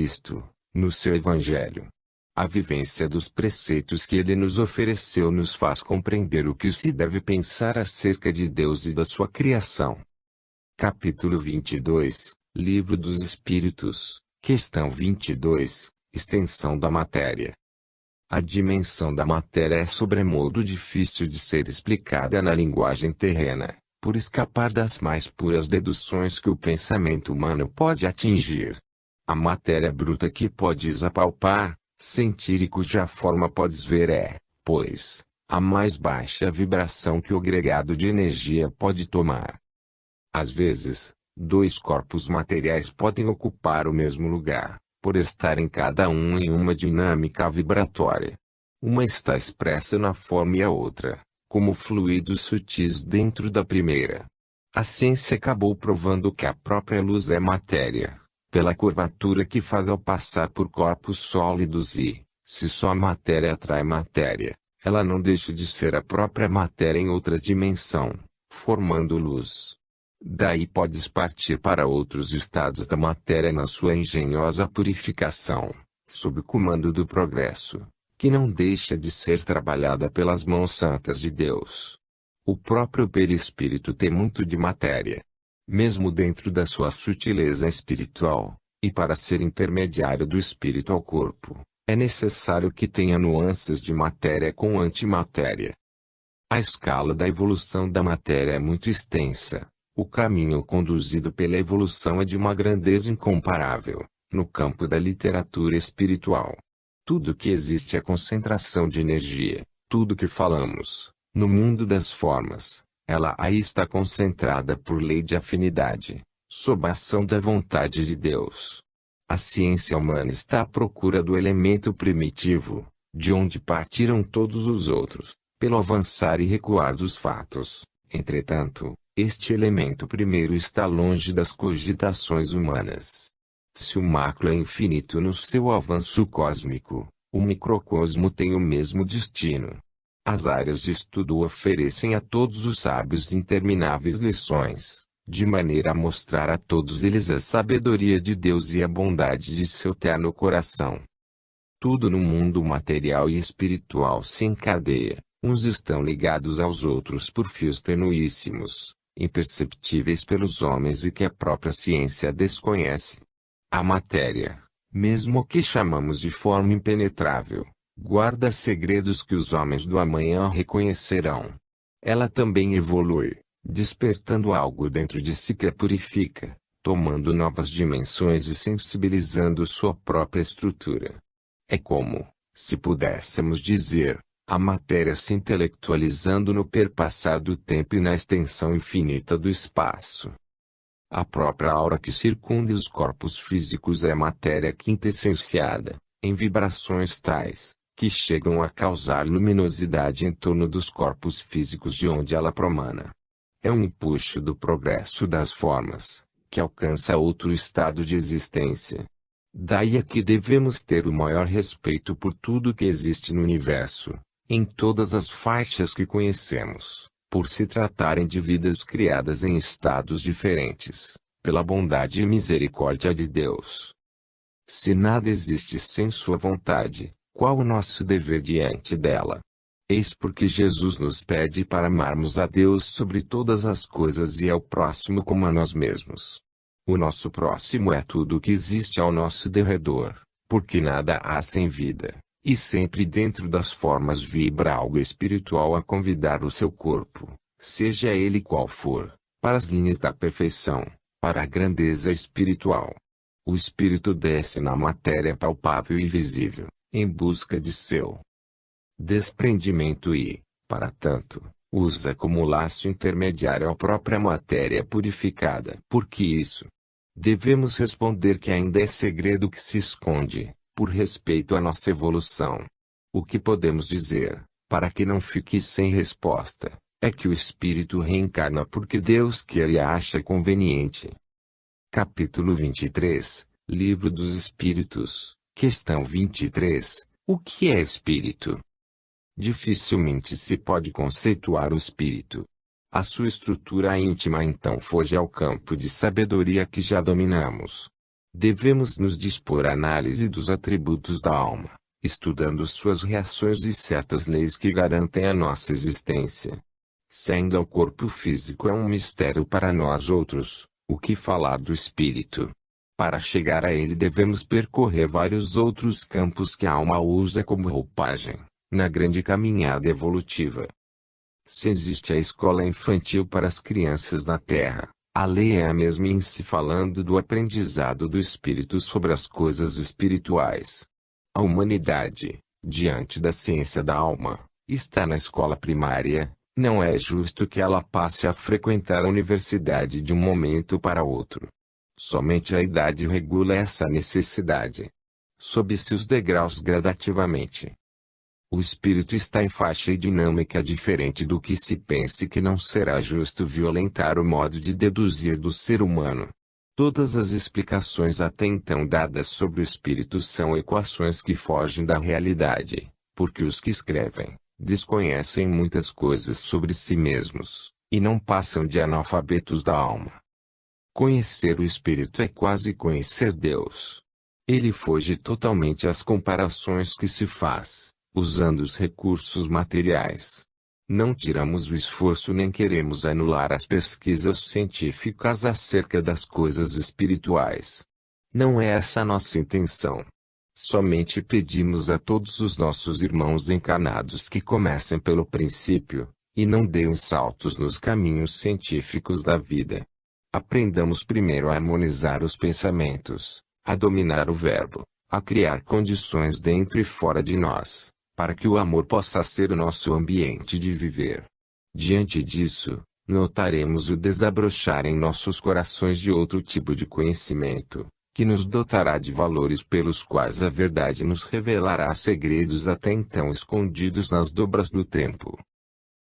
Cristo, no seu Evangelho. A vivência dos preceitos que ele nos ofereceu nos faz compreender o que se deve pensar acerca de Deus e da sua criação. Capítulo 22, Livro dos Espíritos, questão 22, Extensão da matéria. A dimensão da matéria é sobremodo difícil de ser explicada na linguagem terrena, por escapar das mais puras deduções que o pensamento humano pode atingir. A matéria bruta que podes apalpar, sentir e cuja forma podes ver é, pois, a mais baixa vibração que o agregado de energia pode tomar. Às vezes, dois corpos materiais podem ocupar o mesmo lugar, por estarem cada um em uma dinâmica vibratória. Uma está expressa na forma e a outra, como fluidos sutis dentro da primeira. A ciência acabou provando que a própria luz é matéria, pela curvatura que faz ao passar por corpos sólidos e, se só a matéria atrai matéria, ela não deixa de ser a própria matéria em outra dimensão, formando luz. Daí podes partir para outros estados da matéria na sua engenhosa purificação, sob o comando do progresso, que não deixa de ser trabalhada pelas mãos santas de Deus. O próprio perispírito tem muito de matéria. Mesmo dentro da sua sutileza espiritual, e para ser intermediário do espírito ao corpo, é necessário que tenha nuances de matéria com antimatéria. A escala da evolução da matéria é muito extensa. O caminho conduzido pela evolução é de uma grandeza incomparável, no campo da literatura espiritual. Tudo que existe é concentração de energia, tudo que falamos, no mundo das formas, ela aí está concentrada por lei de afinidade, sob a ação da vontade de Deus. A ciência humana está à procura do elemento primitivo, de onde partiram todos os outros, pelo avançar e recuar dos fatos. Entretanto, este elemento primeiro está longe das cogitações humanas. Se o macro é infinito no seu avanço cósmico, o microcosmo tem o mesmo destino. As áreas de estudo oferecem a todos os sábios intermináveis lições, de maneira a mostrar a todos eles a sabedoria de Deus e a bondade de seu terno coração. Tudo no mundo material e espiritual se encadeia, uns estão ligados aos outros por fios tenuíssimos, imperceptíveis pelos homens e que a própria ciência desconhece. A matéria, mesmo o que chamamos de forma impenetrável, guarda segredos que os homens do amanhã reconhecerão. Ela também evolui, despertando algo dentro de si que a purifica, tomando novas dimensões e sensibilizando sua própria estrutura. É como, se pudéssemos dizer, a matéria se intelectualizando no perpassar do tempo e na extensão infinita do espaço. A própria aura que circunda os corpos físicos é matéria quintessenciada, em vibrações tais, que chegam a causar luminosidade em torno dos corpos físicos de onde ela promana. É um empuxo do progresso das formas, que alcança outro estado de existência. Daí é que devemos ter o maior respeito por tudo que existe no universo, em todas as faixas que conhecemos, por se tratarem de vidas criadas em estados diferentes, pela bondade e misericórdia de Deus. Se nada existe sem sua vontade, qual o nosso dever diante dela? Eis porque Jesus nos pede para amarmos a Deus sobre todas as coisas e ao próximo como a nós mesmos. O nosso próximo é tudo o que existe ao nosso derredor, porque nada há sem vida, e sempre dentro das formas vibra algo espiritual a convidar o seu corpo, seja ele qual for, para as linhas da perfeição, para a grandeza espiritual. O espírito desce na matéria palpável e visível, em busca de seu desprendimento e, para tanto, usa como laço intermediário a própria matéria purificada. Por que isso? Devemos responder que ainda é segredo que se esconde, por respeito à nossa evolução. O que podemos dizer, para que não fique sem resposta, é que o espírito reencarna porque Deus quer e acha conveniente. Capítulo 23, Livro dos Espíritos, questão 23, o que é espírito? Dificilmente se pode conceituar o espírito. A sua estrutura íntima então foge ao campo de sabedoria que já dominamos. Devemos nos dispor à análise dos atributos da alma, estudando suas reações e certas leis que garantem a nossa existência. Se ainda o corpo físico é um mistério para nós outros, o que falar do espírito? Para chegar a ele devemos percorrer vários outros campos que a alma usa como roupagem, na grande caminhada evolutiva. Se existe a escola infantil para as crianças na Terra, a lei é a mesma em se falando do aprendizado do espírito sobre as coisas espirituais. A humanidade, diante da ciência da alma, está na escola primária. Não é justo que ela passe a frequentar a universidade de um momento para outro. Somente a idade regula essa necessidade. Sobe-se os degraus gradativamente. O espírito está em faixa e dinâmica diferente do que se pense que não será justo violentar o modo de deduzir do ser humano. Todas as explicações até então dadas sobre o espírito são equações que fogem da realidade, porque os que escrevem desconhecem muitas coisas sobre si mesmos, e não passam de analfabetos da alma. Conhecer o Espírito é quase conhecer Deus. Ele foge totalmente às comparações que se faz, usando os recursos materiais. Não tiramos o esforço nem queremos anular as pesquisas científicas acerca das coisas espirituais. Não é essa a nossa intenção. Somente pedimos a todos os nossos irmãos encarnados que comecem pelo princípio, e não deem saltos nos caminhos científicos da vida. Aprendamos primeiro a harmonizar os pensamentos, a dominar o verbo, a criar condições dentro e fora de nós, para que o amor possa ser o nosso ambiente de viver. Diante disso, notaremos o desabrochar em nossos corações de outro tipo de conhecimento, que nos dotará de valores pelos quais a verdade nos revelará segredos até então escondidos nas dobras do tempo.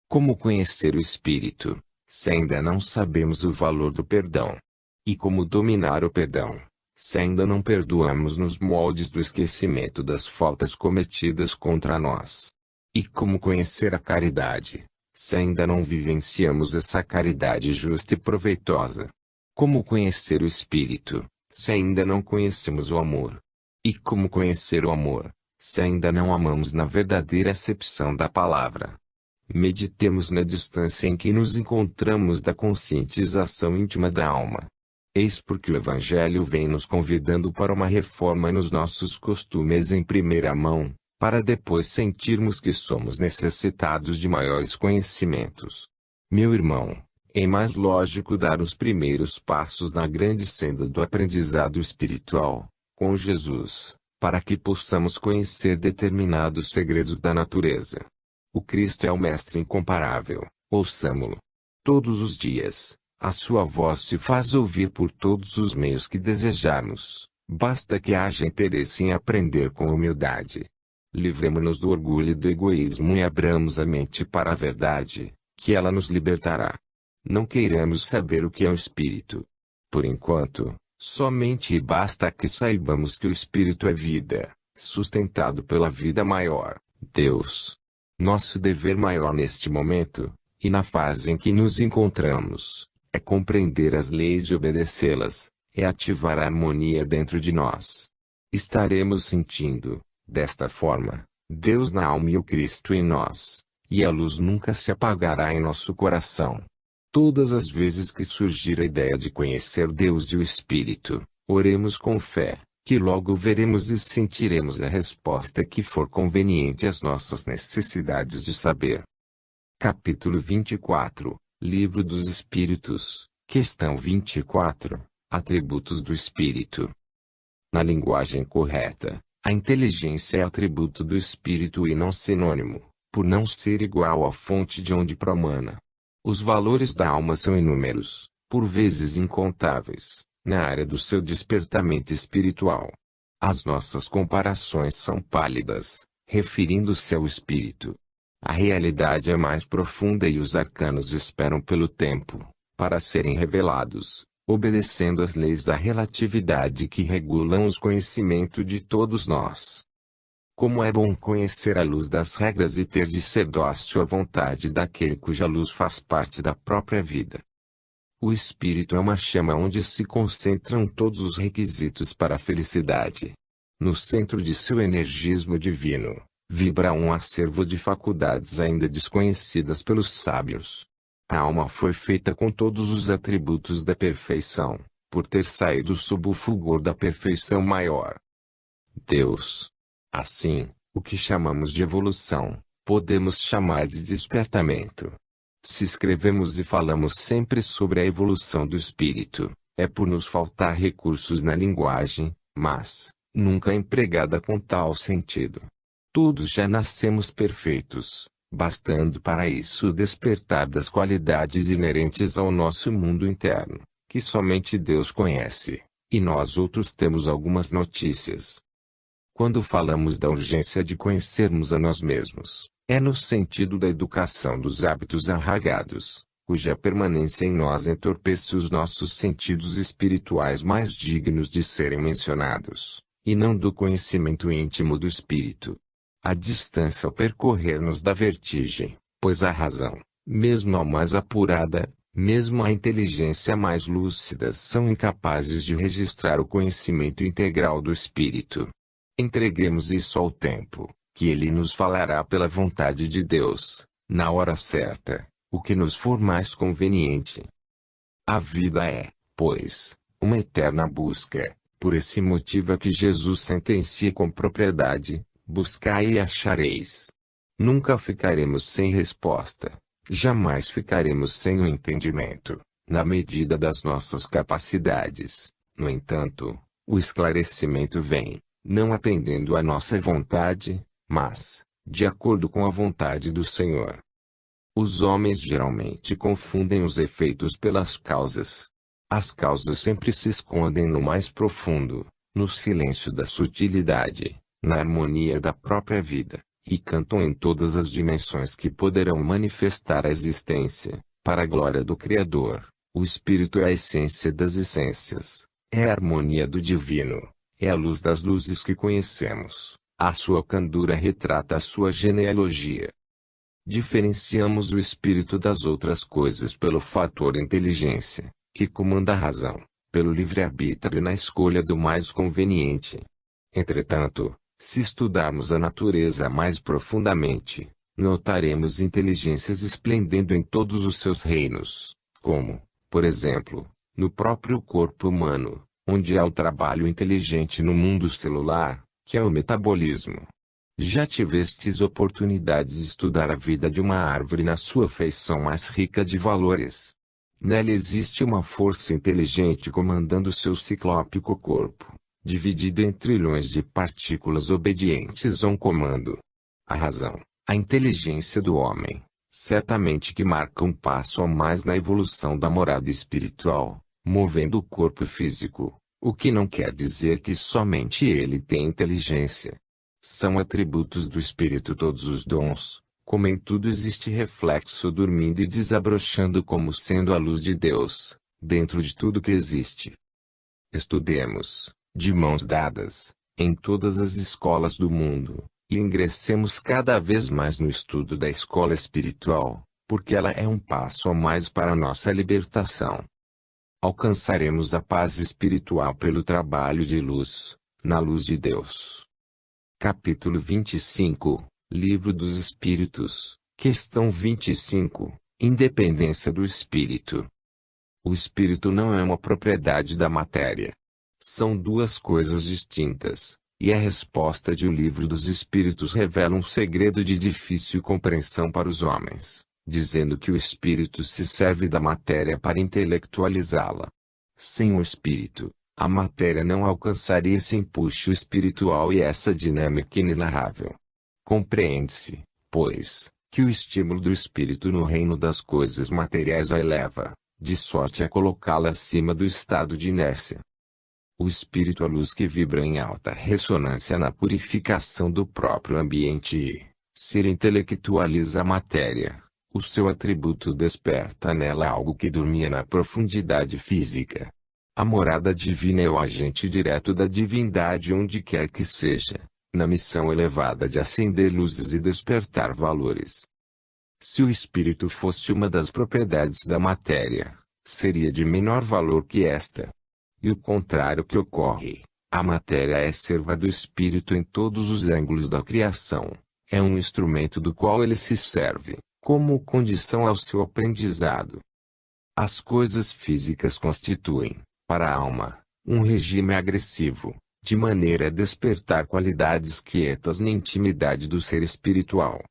Como conhecer o Espírito, se ainda não sabemos o valor do perdão? E como dominar o perdão, se ainda não perdoamos nos moldes do esquecimento das faltas cometidas contra nós? E como conhecer a caridade, se ainda não vivenciamos essa caridade justa e proveitosa? Como conhecer o Espírito, se ainda não conhecemos o amor? E como conhecer o amor, se ainda não amamos na verdadeira acepção da palavra? Meditemos na distância em que nos encontramos da conscientização íntima da alma. Eis porque o Evangelho vem nos convidando para uma reforma nos nossos costumes em primeira mão, para depois sentirmos que somos necessitados de maiores conhecimentos. Meu irmão, é mais lógico dar os primeiros passos na grande senda do aprendizado espiritual, com Jesus, para que possamos conhecer determinados segredos da natureza. O Cristo é o Mestre incomparável, ouçamo-lo. Todos os dias, a sua voz se faz ouvir por todos os meios que desejarmos, basta que haja interesse em aprender com humildade. Livremo-nos do orgulho e do egoísmo e abramos a mente para a verdade, que ela nos libertará. Não queiramos saber o que é o Espírito. Por enquanto, somente e basta que saibamos que o Espírito é vida, sustentado pela vida maior, Deus. Nosso dever maior neste momento, e na fase em que nos encontramos, é compreender as leis e obedecê-las, é ativar a harmonia dentro de nós. Estaremos sentindo, desta forma, Deus na alma e o Cristo em nós, e a luz nunca se apagará em nosso coração. Todas as vezes que surgir a ideia de conhecer Deus e o Espírito, oremos com fé, que logo veremos e sentiremos a resposta que for conveniente às nossas necessidades de saber. Capítulo 24, Livro dos Espíritos, Questão 24, Atributos do Espírito. Na linguagem correta, a inteligência é atributo do Espírito e não sinônimo, por não ser igual à fonte de onde promana. Os valores da alma são inúmeros, por vezes incontáveis, na área do seu despertamento espiritual. As nossas comparações são pálidas, referindo-se ao espírito. A realidade é mais profunda e os arcanos esperam pelo tempo, para serem revelados, obedecendo às leis da relatividade que regulam os conhecimentos de todos nós. Como é bom conhecer a luz das regras e ter de ser dócil à vontade daquele cuja luz faz parte da própria vida. O espírito é uma chama onde se concentram todos os requisitos para a felicidade. No centro de seu energismo divino, vibra um acervo de faculdades ainda desconhecidas pelos sábios. A alma foi feita com todos os atributos da perfeição, por ter saído sob o fulgor da perfeição maior. Deus. Assim, o que chamamos de evolução, podemos chamar de despertamento. Se escrevemos e falamos sempre sobre a evolução do espírito, é por nos faltar recursos na linguagem, mas nunca empregada com tal sentido. Todos já nascemos perfeitos, bastando para isso o despertar das qualidades inerentes ao nosso mundo interno, que somente Deus conhece, e nós outros temos algumas notícias. Quando falamos da urgência de conhecermos a nós mesmos, é no sentido da educação dos hábitos arraigados, cuja permanência em nós entorpece os nossos sentidos espirituais mais dignos de serem mencionados, e não do conhecimento íntimo do espírito. A distância ao percorrer-nos da vertigem, pois a razão, mesmo a mais apurada, mesmo a inteligência mais lúcida são incapazes de registrar o conhecimento integral do espírito. Entreguemos isso ao tempo, que ele nos falará pela vontade de Deus, na hora certa, o que nos for mais conveniente. A vida é, pois, uma eterna busca, por esse motivo é que Jesus sentencia com propriedade: buscai e achareis. Nunca ficaremos sem resposta, jamais ficaremos sem o entendimento, na medida das nossas capacidades. No entanto, o esclarecimento vem, não atendendo à nossa vontade, mas, de acordo com a vontade do Senhor. Os homens geralmente confundem os efeitos pelas causas. As causas sempre se escondem no mais profundo, no silêncio da sutilidade, na harmonia da própria vida, e cantam em todas as dimensões que poderão manifestar a existência, para a glória do Criador. O Espírito é a essência das essências, é a harmonia do divino, é a luz das luzes que conhecemos, a sua candura retrata a sua genealogia. Diferenciamos o espírito das outras coisas pelo fator inteligência, que comanda a razão, pelo livre-arbítrio na escolha do mais conveniente. Entretanto, se estudarmos a natureza mais profundamente, notaremos inteligências esplendendo em todos os seus reinos, como, por exemplo, no próprio corpo humano, onde há o trabalho inteligente no mundo celular, que é o metabolismo. Já tivestes oportunidade de estudar a vida de uma árvore na sua feição mais rica de valores. Nela existe uma força inteligente comandando seu ciclópico corpo, dividido em trilhões de partículas obedientes a um comando. A razão, a inteligência do homem, certamente que marca um passo a mais na evolução da morada espiritual, movendo o corpo físico, o que não quer dizer que somente ele tem inteligência. São atributos do espírito todos os dons, como em tudo existe reflexo dormindo e desabrochando como sendo a luz de Deus, dentro de tudo que existe. Estudemos, de mãos dadas, em todas as escolas do mundo, e ingressemos cada vez mais no estudo da escola espiritual, porque ela é um passo a mais para a nossa libertação. Alcançaremos a paz espiritual pelo trabalho de luz, na luz de Deus. Capítulo 25, Livro dos Espíritos, Questão 25, Independência do Espírito. O espírito não é uma propriedade da matéria. São duas coisas distintas, e a resposta de O Livro dos Espíritos revela um segredo de difícil compreensão para os homens, dizendo que o espírito se serve da matéria para intelectualizá-la. Sem o espírito, a matéria não alcançaria esse empuxo espiritual e essa dinâmica inenarrável. Compreende-se, pois, que o estímulo do espírito no reino das coisas materiais a eleva, de sorte a colocá-la acima do estado de inércia. O espírito é a luz que vibra em alta ressonância na purificação do próprio ambiente e, se intelectualiza a matéria, o seu atributo desperta nela algo que dormia na profundidade física. A morada divina é o agente direto da divindade onde quer que seja, na missão elevada de acender luzes e despertar valores. Se o espírito fosse uma das propriedades da matéria, seria de menor valor que esta. E o contrário que ocorre. A matéria é serva do espírito em todos os ângulos da criação. É um instrumento do qual ele se serve, como condição ao seu aprendizado. As coisas físicas constituem, para a alma, um regime agressivo, de maneira a despertar qualidades quietas na intimidade do ser espiritual.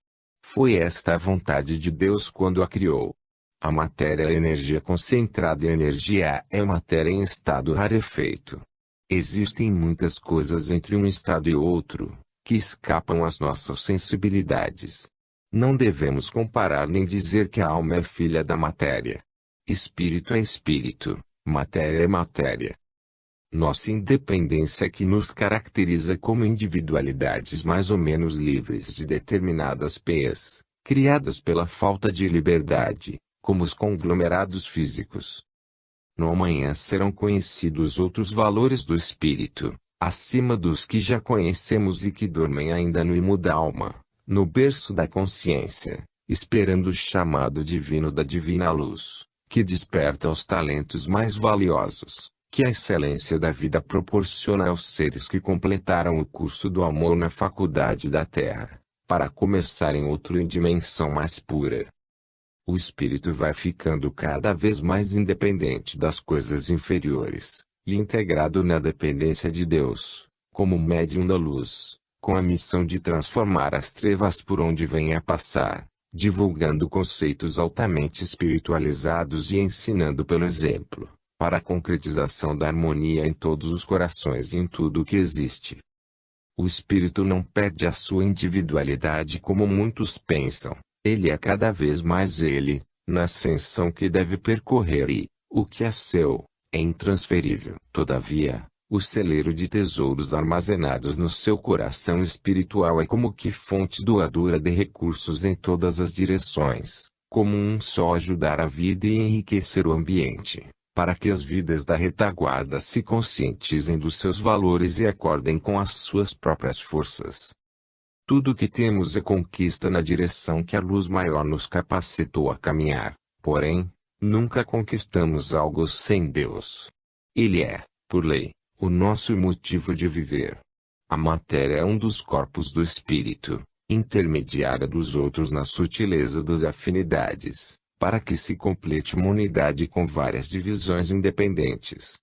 Foi esta a vontade de Deus quando a criou. A matéria é energia concentrada e a energia é matéria em estado rarefeito. Existem muitas coisas entre um estado e outro, que escapam às nossas sensibilidades. Não devemos comparar nem dizer que a alma é filha da matéria. Espírito é espírito, matéria é matéria. Nossa independência é que nos caracteriza como individualidades mais ou menos livres de determinadas peias, criadas pela falta de liberdade, como os conglomerados físicos. No amanhã serão conhecidos outros valores do espírito, acima dos que já conhecemos e que dormem ainda no imo da alma, no berço da consciência, esperando o chamado divino da divina luz, que desperta os talentos mais valiosos, que a excelência da vida proporciona aos seres que completaram o curso do amor na faculdade da Terra, para começarem outro em dimensão mais pura. O espírito vai ficando cada vez mais independente das coisas inferiores, e integrado na dependência de Deus, como médium da luz, com a missão de transformar as trevas por onde venha a passar, divulgando conceitos altamente espiritualizados e ensinando pelo exemplo, para a concretização da harmonia em todos os corações e em tudo o que existe. O espírito não perde a sua individualidade como muitos pensam. Ele é cada vez mais ele, na ascensão que deve percorrer e, o que é seu, é intransferível. Todavia, o celeiro de tesouros armazenados no seu coração espiritual é como que fonte doadora de recursos em todas as direções, como um só ajudar a vida e enriquecer o ambiente, para que as vidas da retaguarda se conscientizem dos seus valores e acordem com as suas próprias forças. Tudo o que temos é conquista na direção que a luz maior nos capacitou a caminhar, porém, nunca conquistamos algo sem Deus. Ele é, por lei, o nosso motivo de viver. A matéria é um dos corpos do espírito, intermediária dos outros na sutileza das afinidades, para que se complete uma unidade com várias divisões independentes.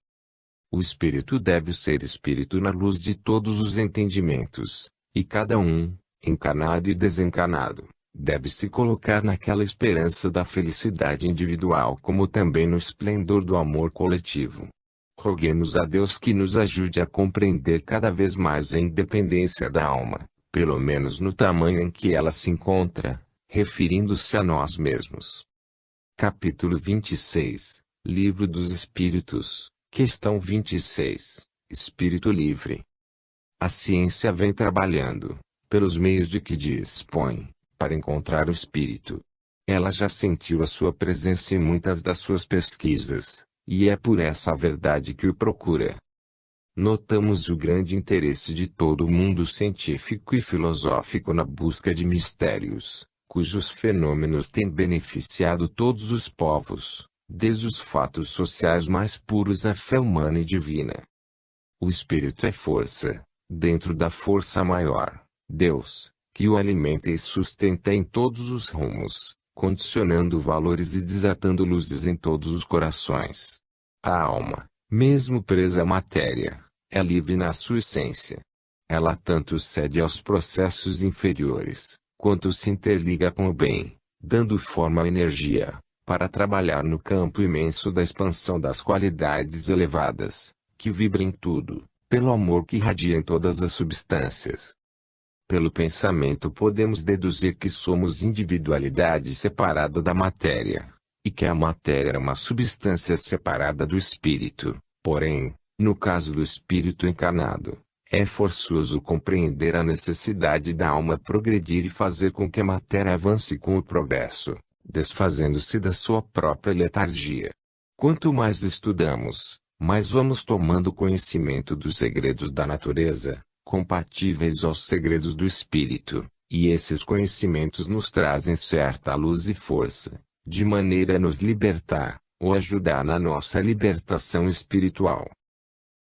O espírito deve ser espírito na luz de todos os entendimentos. E cada um, encarnado e desencarnado, deve se colocar naquela esperança da felicidade individual como também no esplendor do amor coletivo. Roguemos a Deus que nos ajude a compreender cada vez mais a independência da alma, pelo menos no tamanho em que ela se encontra, referindo-se a nós mesmos. Capítulo 26, Livro dos Espíritos, Questão 26, Espírito Livre. A ciência vem trabalhando, pelos meios de que dispõe, para encontrar o espírito. Ela já sentiu a sua presença em muitas das suas pesquisas, e é por essa a verdade que o procura. Notamos o grande interesse de todo o mundo científico e filosófico na busca de mistérios, cujos fenômenos têm beneficiado todos os povos, desde os fatos sociais mais puros à fé humana e divina. O espírito é força. Dentro da força maior, Deus, que o alimenta e sustenta em todos os rumos, condicionando valores e desatando luzes em todos os corações. A alma, mesmo presa à matéria, é livre na sua essência. Ela tanto cede aos processos inferiores, quanto se interliga com o bem, dando forma à energia, para trabalhar no campo imenso da expansão das qualidades elevadas, que vibra em tudo. Pelo amor que irradia em todas as substâncias. Pelo pensamento podemos deduzir que somos individualidade separada da matéria, e que a matéria é uma substância separada do espírito. Porém, no caso do espírito encarnado, é forçoso compreender a necessidade da alma progredir e fazer com que a matéria avance com o progresso, desfazendo-se da sua própria letargia. Quanto mais estudamos, mas vamos tomando conhecimento dos segredos da natureza, compatíveis aos segredos do espírito, e esses conhecimentos nos trazem certa luz e força, de maneira a nos libertar, ou ajudar na nossa libertação espiritual.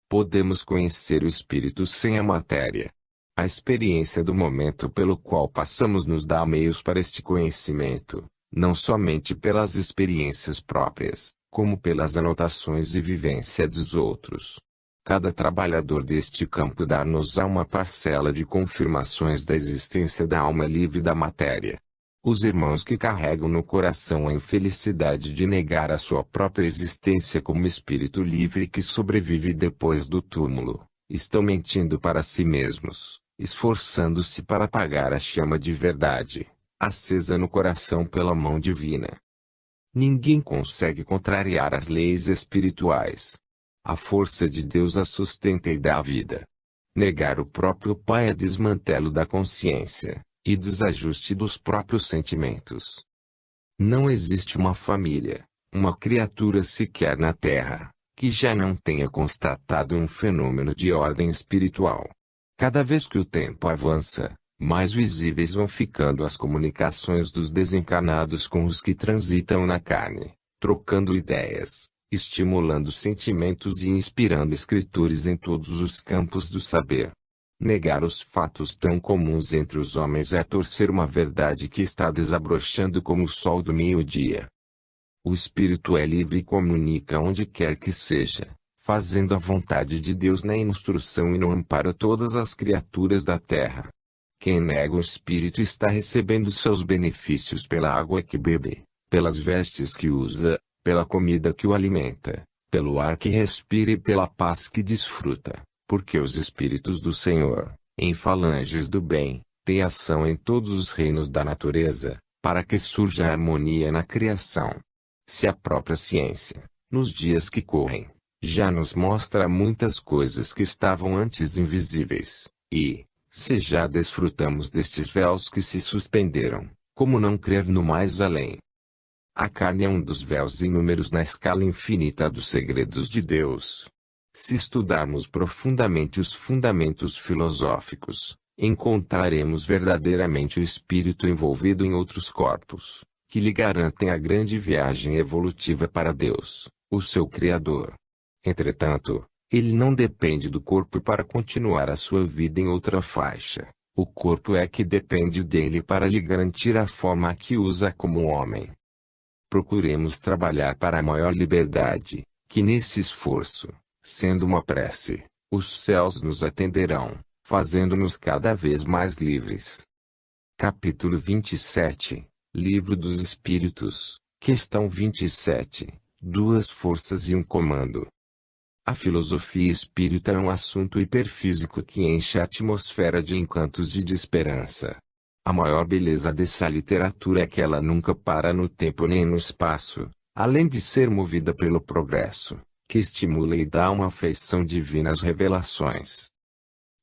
Podemos conhecer o espírito sem a matéria. A experiência do momento pelo qual passamos nos dá meios para este conhecimento, não somente pelas experiências próprias, como pelas anotações e vivência dos outros. Cada trabalhador deste campo dá-nos-á uma parcela de confirmações da existência da alma livre da matéria. Os irmãos que carregam no coração a infelicidade de negar a sua própria existência como espírito livre que sobrevive depois do túmulo, estão mentindo para si mesmos, esforçando-se para apagar a chama de verdade, acesa no coração pela mão divina. Ninguém consegue contrariar as leis espirituais. A força de Deus a sustenta e dá a vida. Negar o próprio Pai é desmantelo da consciência e desajuste dos próprios sentimentos. Não existe uma família, uma criatura sequer na Terra, que já não tenha constatado um fenômeno de ordem espiritual. Cada vez que o tempo avança, mais visíveis vão ficando as comunicações dos desencarnados com os que transitam na carne, trocando ideias, estimulando sentimentos e inspirando escritores em todos os campos do saber. Negar os fatos tão comuns entre os homens é torcer uma verdade que está desabrochando como o sol do meio-dia. O espírito é livre e comunica onde quer que seja, fazendo a vontade de Deus na instrução e no amparo a todas as criaturas da terra. Quem nega o espírito está recebendo seus benefícios pela água que bebe, pelas vestes que usa, pela comida que o alimenta, pelo ar que respira e pela paz que desfruta. Porque os espíritos do Senhor, em falanges do bem, têm ação em todos os reinos da natureza, para que surja a harmonia na criação. Se a própria ciência, nos dias que correm, já nos mostra muitas coisas que estavam antes invisíveis, e, se já desfrutamos destes véus que se suspenderam, como não crer no mais além? A carne é um dos véus inúmeros na escala infinita dos segredos de Deus. Se estudarmos profundamente os fundamentos filosóficos, encontraremos verdadeiramente o espírito envolvido em outros corpos, que lhe garantem a grande viagem evolutiva para Deus, o seu Criador. Entretanto, ele não depende do corpo para continuar a sua vida em outra faixa. O corpo é que depende dele para lhe garantir a forma a que usa como homem. Procuremos trabalhar para a maior liberdade, que nesse esforço, sendo uma prece, os céus nos atenderão, fazendo-nos cada vez mais livres. Capítulo 27, Livro dos Espíritos, Questão 27, Duas forças e um comando. A filosofia espírita é um assunto hiperfísico que enche a atmosfera de encantos e de esperança. A maior beleza dessa literatura é que ela nunca para no tempo nem no espaço, além de ser movida pelo progresso, que estimula e dá uma afeição divina às revelações.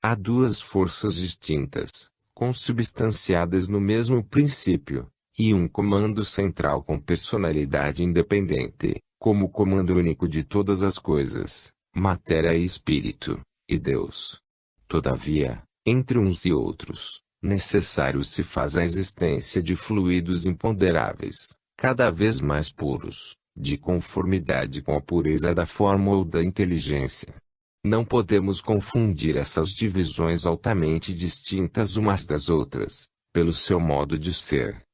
Há duas forças distintas, consubstanciadas no mesmo princípio, e um comando central com personalidade independente, como o comando único de todas as coisas, matéria e espírito, e Deus. Todavia, entre uns e outros, necessário se faz a existência de fluidos imponderáveis, cada vez mais puros, de conformidade com a pureza da forma ou da inteligência. Não podemos confundir essas divisões altamente distintas umas das outras, pelo seu modo de ser,